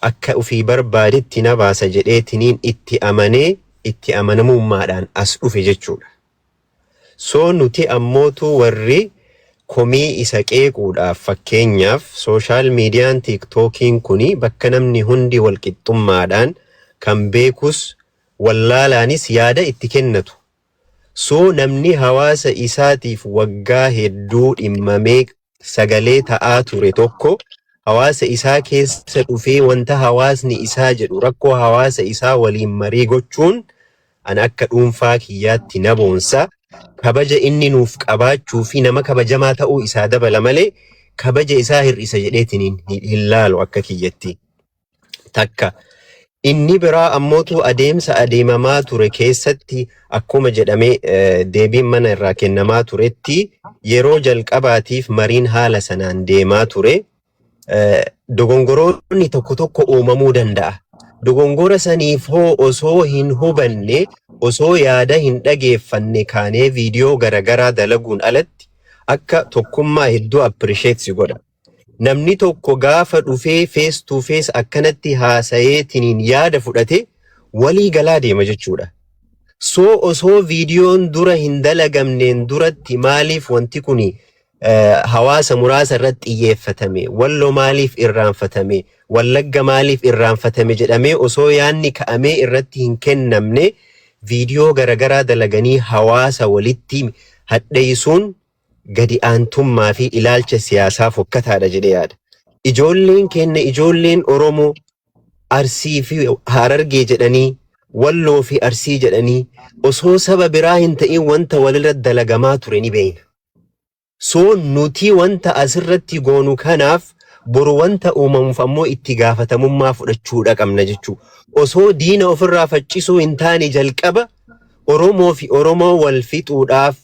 akka ofii barbaadetti na baasa jedheetiniin itti amanee itti amanamummaadhaan as dhufe jechuudha. So nuti ammootu warri komii isa qeequudhaaf fakkeenyaaf sooshaal miidiyaan tiktookiin kuni bakka namni hundi walqixxummaadhaan kan beekus wallaalaanis yaada itti kennatu. So namni hawaasa isaatiif waggaa hedduu dhimmamee sagalee ta'aa ture tokko hawaasa isaa keessa dhufee wanta hawaasni isaa jedhu rakkoo hawaasa isaa waliin marii gochuun an akka dhuunfaa kiyyaatti na boonsa. Kabaja inni nuuf qabaachuu fi nama kabajamaa ta'uu isaa dabala malee kabaja isaa hir'isa jedheetiin hin laalu akka kiyyatti. Takka inni biraa ammootu adeemsa adeemamaa ture keessatti akkuma jedhamee deebiin mana irraa kennamaa turetti yeroo jalqabaatiif mariin haala sanaan deemaa ture. Dogongoroonni tokko tokko uumamuu danda'a. Dogongora saniif hoo osoo hin hubanne osoo yaada hin dhageeffanne kaanee viidiyoo garagaraa dalaguun alatti akka tokkummaa hedduu appirisheetsi godha. Namni tokko gaafa dhufee face to face akkanatti haasayeetiniin yaada fudhate walii galaa deema jechuudha. So osoo viidiyoon dura hin dalagamneen duratti maaliif wanti kuni hawaasa muraasa irratti xiyyeeffatame, Walloo maaliif irraanfatame, Wallagga maaliif irraanfatame jedhamee osoo yaanni ka'amee irratti hin kennamne viidiyoo garagaraa dalaganii hawaasa walitti hadheessuun gadi aantummaa fi ilaalcha siyaasaa fokkataadha jedhee yaada. Ijoolleen keenya ijoolleen Oromoo Arsii fi Harargee jedhanii Walloo fi Arsii jedhanii osoo saba biraa hin ta'in wanta walirra dalagamaa ture ni beeyna. So nuti wanta asirratti goonu kanaaf boru wanta uumamuuf ammoo itti gaafatamummaa fudhachuudha qabna jechuu. Osoo diina ofirraa faccisuu hin taane jalqaba Oromoo fi Oromoo wal fixuudhaaf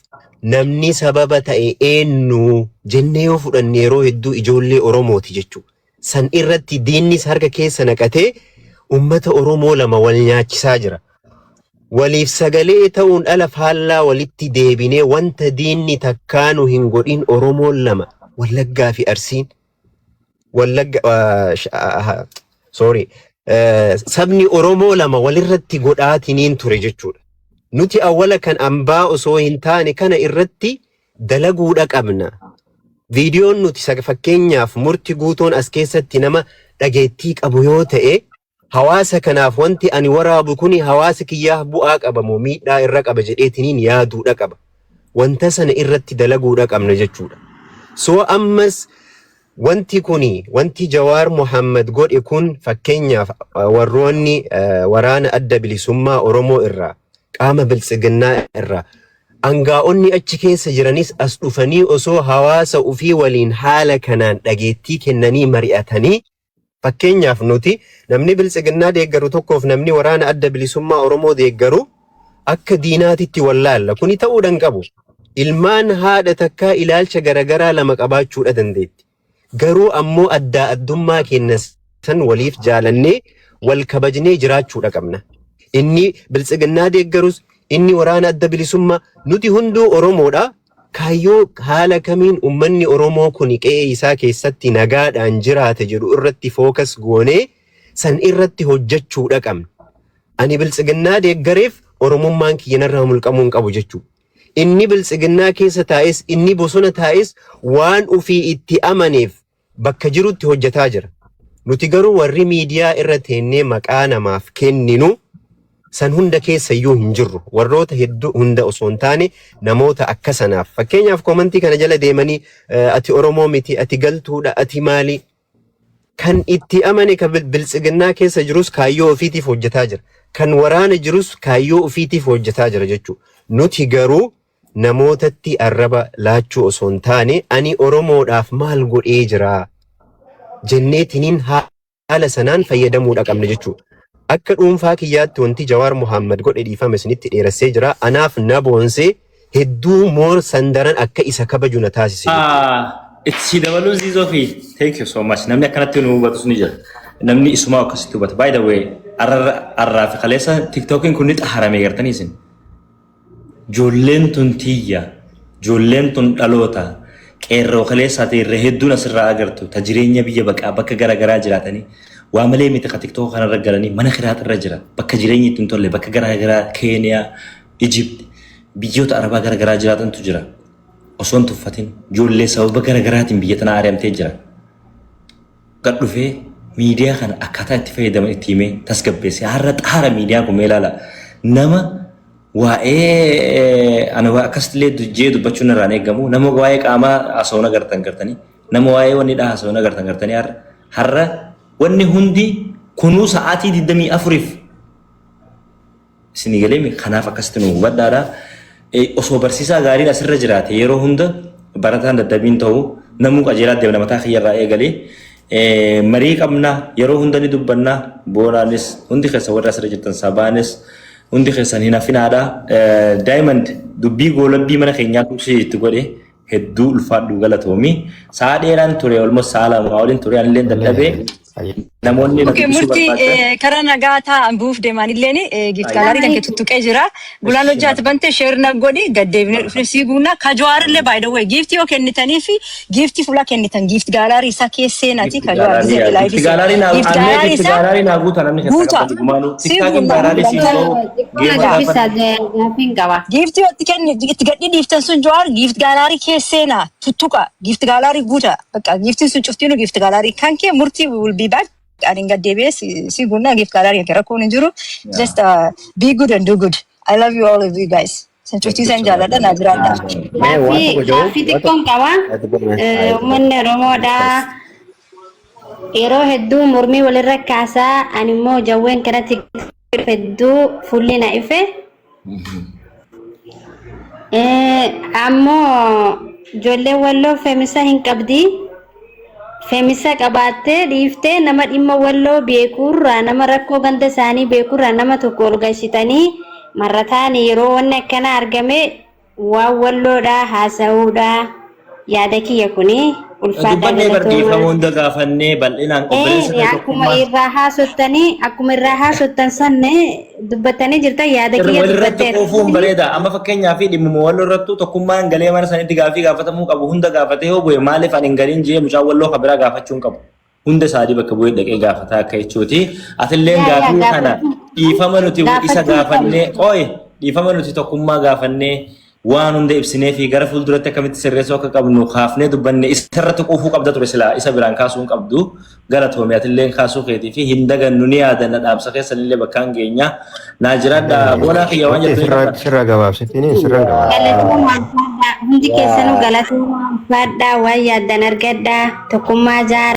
namni sababa ta'e eenyu jennee yoo fudhanne yeroo hedduu ijoollee Oromooti jechuu. San irratti diinnis harka keessa naqatee ummata Oromoo lama wal nyaachisaa jira. Waliif sagalee ta'uun ala faallaa walitti deebinee wanta diinni takkaanu hin godhin Oromoon lama Wallaggaa fi Arsiin sabni Oromoo lama walirratti godhaatiniin ture jechuudha. Nuti awwala kan ambaa osoo hin taane kana irratti dalaguudha qabna. Viidiyoon nuti fakkeenyaaf murti guutoon as keessatti nama dhageettii qabu yoo ta'e hawaasa kanaaf wanti ani waraabu kuni hawaasa kiyyaaf bu'aa qabamoo miidhaa irra qaba jedheetiniin yaaduudha qaba. Wanta sana irratti dalaguudha qabna jechuudha. So ammas wanti kuni wanti Jawaar Muhammad godhe kun fakkeenyaaf warroonni waraana adda bilisummaa Oromoo irraa qaama biltsiginnaa irraa angaa'onni achi keessa jiranis as dhufanii osoo hawaasa ufii waliin haala kanaan dhageettii kennanii mari'atanii fakkeenyaaf nuti namni biltsiginnaa deeggaru tokkoof namni waraana adda bilisummaa Oromoo deeggaru akka diinaatitti wallaalla. Kuni ta'uudhaan qabu. Ilmaan haadha takkaa ilaalcha garagaraa lama qabaachuudha dandeetti. Garuu ammoo addaa addummaa keenya san waliif jaalannee wal kabajnee jiraachuudha qabna. Inni biltsiginnaa deeggarus inni waraana adda bilisummaa nuti hunduu Oromoodha. Kaayyoo haala kamiin ummanni Oromoo kun qe'ee isaa keessatti nagaadhaan jiraate jedhu irratti fookas goonee san irratti hojjechuudha qabna. Ani biltsiginnaa deeggareef Oromummaan kiyyanarraa mulqamuu hin qabu jechuudha. inni biltsiginnaa keessa taa'es inni bosona taa'es waan ufii itti amaneef bakka jirutti hojjetaa jira. Nuti garuu warri miidiyaa irra teennee maqaa namaaf kenninu san hunda keessa iyyuu hin jirru. Warroota hedduu hunda osoo hin taane namoota akka sanaaf. Fakkeenyaaf koomantii kana jala deemanii ati Oromoo miti, ati galtuudha, ati maali? Kan itti amane kan biltsiginnaa keessa jirus kaayyoo ofiitiif hojjetaa jira. Kan waraana jirus kaayyoo ofiitiif hojjetaa jira jechuudha. Nuti garuu namootatti arraba laachuu osoo hin taane ani Oromoodhaaf maal godhee jira jenneetiniin haala sanaan fayyadamuudha qabna jechuudha. Akka dhuunfaa kiyyaatti wanti Jawaar Muhammad godhe dhiifame isinitti dheerassee jira. Anaaf na boonsee hedduu moor sandaran akka isa kabaju na taasise. Itti dabaluu ziizoo fi thank you so much. Namni akkanatti nu hubatu ni jira. Namni isumaa akkasitti hubata. By the way, arraa fi kaleessa TikTokiin kun ni xaharamee gartanii isin. Ijoolleen tun tiyya, ijoolleen tun dhaloota, qeerroo kaleessaa ta'e irra hedduun asirraa agartu. Ta jireenya biyya bakka garaagaraa jiraatanii. Waa malee miti ka TikTok kanarra galanii mana kiraat irra jira. Bakka jireenyi ittiin tolle bakka garaagaraa Keeniyaa, Egypt, biyyoota Arabaa garaagaraa jiraatantu jira. Osoo hin tuffatin ijoollee sababa garaagaraatiin biyya tanaa ari'amtee jira. Gad dhufee miidiyaa kana akkaataa itti fayyadaman itti himee tasgabbeesse. Har'a xaara miidiyaan kun mee ilaala. Nama waa'ee ana akkasitillee jee dubbachuun irraan eegamu. Nama waa'ee qaamaa haasawna gartanii. Nama waa'ee wanni dhaa haasawna gartanii har'a wanni hundi kunuu sa'aatii 24f isinii galeemi kanaaf akkasitti nu hubadhaadha. Osoo barsiisaa gaariin asirra jiraate yeroo hunda barataan daddabiin ta'u namuu qajeelaa deemna mataa kiyyarraa eegalee marii qabna yeroo hunda ni dubbanna boonaanis hundi keessa warra asirra jirtan sabaanis hundi keessan hin hafinaadha. Diamond dubbii goolabbii mana keenyaa tuksii itti godhe hedduu ulfaadhu galatoomi. Sa'a dheeraan ture almost sa'a lama waliin ture anillee dadhabee namoonni murtii karaa nagaa ta'an buuf deemanilleen gift gaalaarii kan tuttuqee jira. Gulaan hojjaatu bante sheerna godhi gaddeebinee dhufne siiguuna kajwaarillee by the way gift yoo kennitanii fi gift fuula kennitan gift gaalaarii isaa keesseenati kajwaar gizee laayifii gift gaalaarii naa guuta namni keessa qabu gumaanu tiktaakiin gaalaarii siifoo gift yoo itti kenni itti gadhi dhiiftan sun jawaar gift gaalaarii keesseena tuttuqa gift gaalaarii guuta bakka giftiin sun cuftiinu gift gaalaarii kan kee murtii will be back. I think si guna gift gallery kira ko ninjuru. Just be good and do good. I love you all of you guys. Senchuti senjala da najranda. Afi tikon kawan. Umenne romoda. Ero heddu murmi walirra kasa animo jawen kana heddu fulli na ife. Ammo jolle wallo femisa hin qabdi. Femisa qabattee dhiiftee nama dhimma walloo beekurraa nama rakkoo ganda isaanii beekurraa nama tokko ol galchitanii marrataan yeroo wanni akkana argame waan walloodhaa haasa'uudhaa yaada kiyya kuni ulfaadha dhiifama hunda gaafannee bal'inaan qopheessine akkuma irraa haasottan sanne dubbatanii jirtan yaada kiyya dubbattee qofuun bareeda amma fakkeenyaaf dhimma walloo irrattu tokkummaan galee mana sanitti gaafii gaafatamuu qabu hunda gaafatee yoo bu'e maaliif ani hin galiin jee mucaa walloo kabiraa gaafachuun qabu hunda isaanii bakka bu'ee dhaqee gaafataa akka jechuuti atilleen gaafii kana dhiifama nuti isa gaafannee dhiifama nuti tokkummaa gaafannee waan hunda ibsinee fi gara fuulduratti akkamitti sirreessuu akka qabnu kaafnee dubbanne isarratti qofuu qabda ture silaa isa biraan kaasuu hin qabdu gara toomiyatillee kaasuu keetii fi hin dagannu ni yaadanna dhaamsa keessanillee bakkaan geenya naa jiraadha boonaa kiyya waan jettu sirra gabaabsitini sirra gabaabsitini hundi keessanuu galatoomaa ulfaadhaa waan yaaddan argadhaa tokkummaa jaara